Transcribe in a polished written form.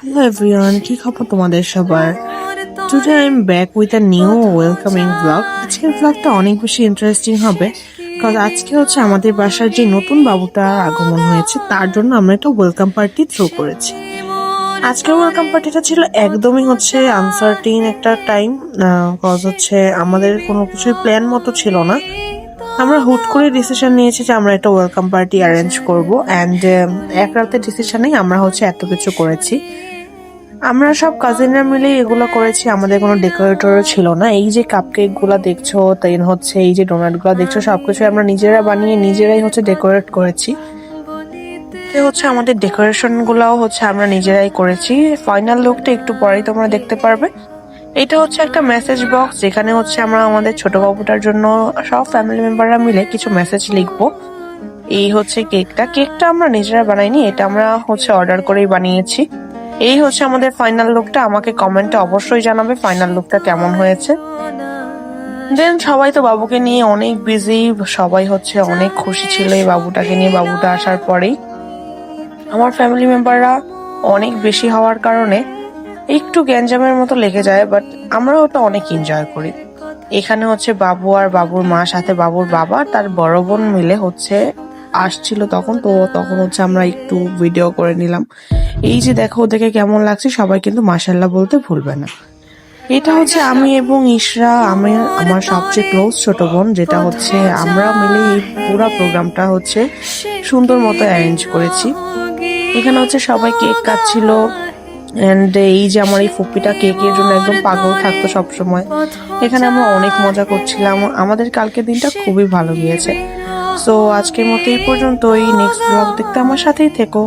Hello everyone, কি খবর তোমাদের সবার? Today I'm back with a new welcoming vlog. আজকের vlogটা অনেক বেশি ইন্টারেস্টিং হবে কারণ আজকে হচ্ছে আমাদের বাসার যে নতুন বাবুটার আগমন হয়েছে তার জন্য আমরা একটা ওয়েলকাম পার্টি থ্রো করেছি। আজকের ওয়েলকাম পার্টিটা ছিল একদমই হচ্ছে আনসার্টিন একটা টাইম, কজ হচ্ছে আমাদের কোনো কিছুই প্ল্যান মতো ছিল না। আমরা হুট করে ডিসিশন নিয়েছি যে আমরা একটা ওয়েলকাম পার্টি অ্যারেঞ্জ করব অ্যান্ড এক রাতের ডিসিশনেই আমরা হচ্ছে এত কিছু করেছি। আমরা সব কাজিনরা মিলে এগুলো করেছি, আমাদের কোনো ডেকোরেটরও ছিল না। এই যে কাপকেক গুলা দেখছো, তাই হচ্ছে এই যে ডোনাট গুলা দেখছো, সবকিছু আমরা নিজেরা বানিয়ে নিজেরাই হচ্ছে ডেকোরেট করেছি। হচ্ছে আমাদের ডেকোরেশন গুলাও হচ্ছে আমরা নিজেরাই করেছি। ফাইনাল লুকটা একটু পরেই তোমরা দেখতে পারবে। এটা হচ্ছে একটা মেসেজ বক্স যেখানে হচ্ছে আমরা আমাদের ছোট বাবুটার জন্য সব ফ্যামিলি মেম্বাররা মিলে কিছু মেসেজ লিখবো। এই হচ্ছে কেকটা আমরা নিজেরা বানাইনি, এটা আমরা হচ্ছে অর্ডার করেই বানিয়েছি। এই হচ্ছে আমাদের ফাইনাল লুকটা। আমাকে কমেন্টে অবশ্যই জানাবে ফাইনাল লুকটা কেমন হয়েছে। দেন সবাই তো বাবুকে নিয়ে অনেক বিজি, সবাই হচ্ছে অনেক খুশি ছিল এই বাবুটাকে নিয়ে। বাবুটা আসার পরেই আমার ফ্যামিলি মেম্বাররা অনেক বেশি হওয়ার কারণে একটু গ্যাঞ্জামের মতো লেগে যায়, বাট আমরাও ওটা অনেক এনজয় করি। এখানে হচ্ছে বাবু আর বাবুর মা সাথে বাবুর বাবা তার বড় বোন মিলে হচ্ছে আসছিল তখন হচ্ছে আমরা একটু ভিডিও করে নিলাম। এই যে দেখো ওদেরকে কেমন লাগছে, সবাই কিন্তু মাশাআল্লাহ বলতে ভুলবে না। এটা হচ্ছে আমি এবং ইশরা, আমার সবচেয়ে ক্লোজ ছোট বোন, যেটা হচ্ছে আমরা মিলে এই পুরো প্রোগ্রামটা হচ্ছে সুন্দর মতো অ্যারেঞ্জ করেছি। এখানে হচ্ছে সবাই কেক কাটছিল এন্ড এই যে আমার এই ফুপিটা কেকের জন্য একদম পাগল থাকতো সবসময়। এখানে আমরা অনেক মজা করছিলাম, আমাদের কালকের দিনটা খুবই ভালো গিয়েছে। সো আজকের মতো এই পর্যন্তই। নেক্সট ব্লগ দেখতে আমার সাথেই থেকো।